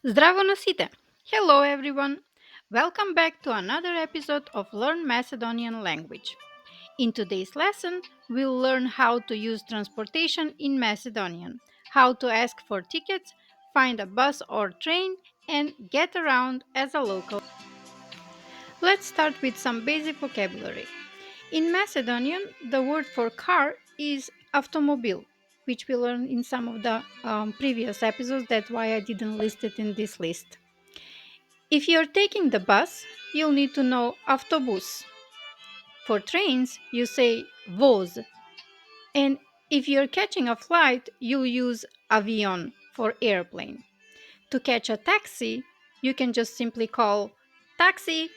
Zdravo na site! Hello everyone! Welcome back to another episode of Learn Macedonian Language. In today's lesson, we'll learn how to use transportation in Macedonian, how to ask for tickets, find a bus or train, and get around as a local. Let's start with some basic vocabulary. In Macedonian, the word for car is avtomobil, which we learned in some of the previous episodes. That's why I didn't list it in this list. If you're taking the bus, you'll need to know avtobus. For trains, you say voz. And if you're catching a flight, you'll use avion for airplane. To catch a taxi, you can just simply call taxi.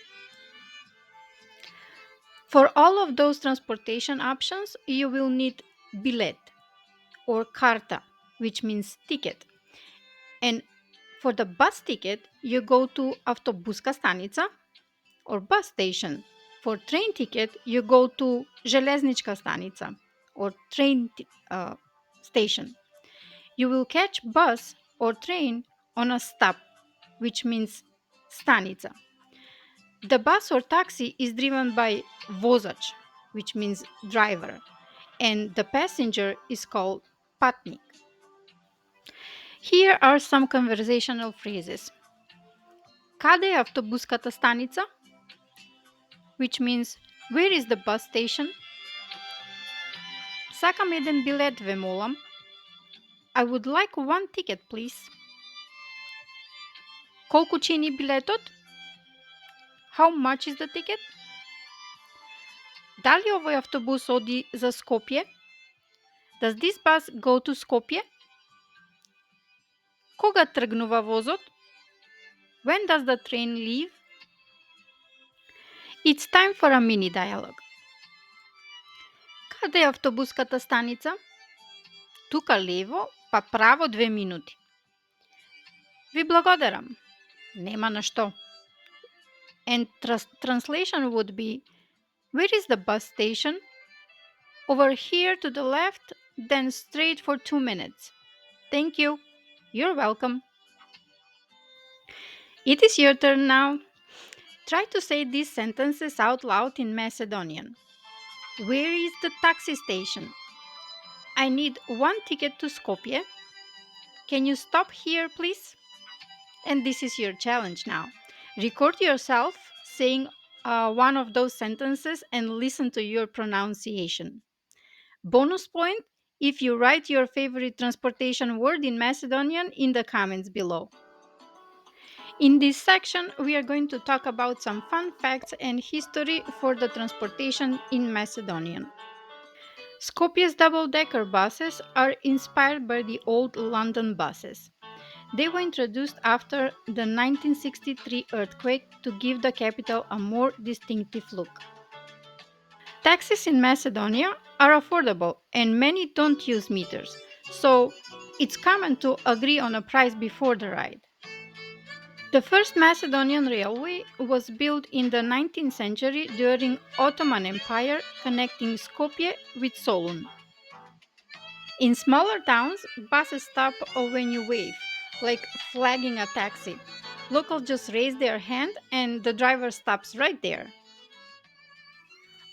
For all of those transportation options, you will need bilet or karta, which means ticket. And for the bus ticket, you go to avtobuska stanica or bus station. For train ticket, you go to železnička stanica or station. You will catch bus or train on a stop, which means stanica. The bus or taxi is driven by vozač, which means driver, and the passenger is called patnik. Here are some conversational phrases. Kada je avtobuskata stanica? Which means where is the bus station? Сакам еден билет, ве молам. I would like one ticket, please. Колку чини билетот? How much is the ticket? Дали овој автобус оди за Скопје? Does this bus go to Skopje? Кога тргнува возот? When does the train leave? It's time for a mini dialogue. Каде е автобуската станица? Тука лево, па право 2 минути. Ви благодарам. Нема на што. And translation would be, where is the bus station? Over here to the left, then straight for 2 minutes. Thank you. You're welcome. It is your turn now. Try to say these sentences out loud in Macedonian. Where is the taxi station? I need one ticket to Skopje. Can you stop here, please? And this is your challenge now. Record yourself saying one of those sentences and listen to your pronunciation. Bonus point if you write your favorite transportation word in Macedonian in the comments below. In this section, we are going to talk about some fun facts and history for the transportation in Macedonian. Skopje's double-decker buses are inspired by the old London buses. They were introduced after the 1963 earthquake to give the capital a more distinctive look. Taxis in Macedonia are affordable and many don't use meters, so it's common to agree on a price before the ride. The first Macedonian railway was built in the 19th century during Ottoman Empire, connecting Skopje with Solun. In smaller towns, buses stop when you wave, like flagging a taxi. Locals just raise their hand and the driver stops right there.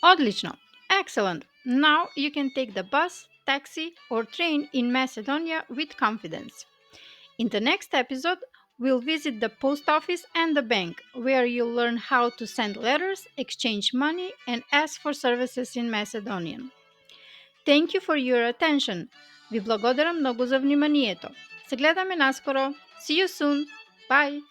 Odlično! Excellent! Now you can take the bus, taxi, or train in Macedonia with confidence. In the next episode, we'll visit the post office and the bank, where you'll learn how to send letters, exchange money, and ask for services in Macedonian. Thank you for your attention. Ви благодарам много за вниманието. Се гледаме наскоро. See you soon. Bye.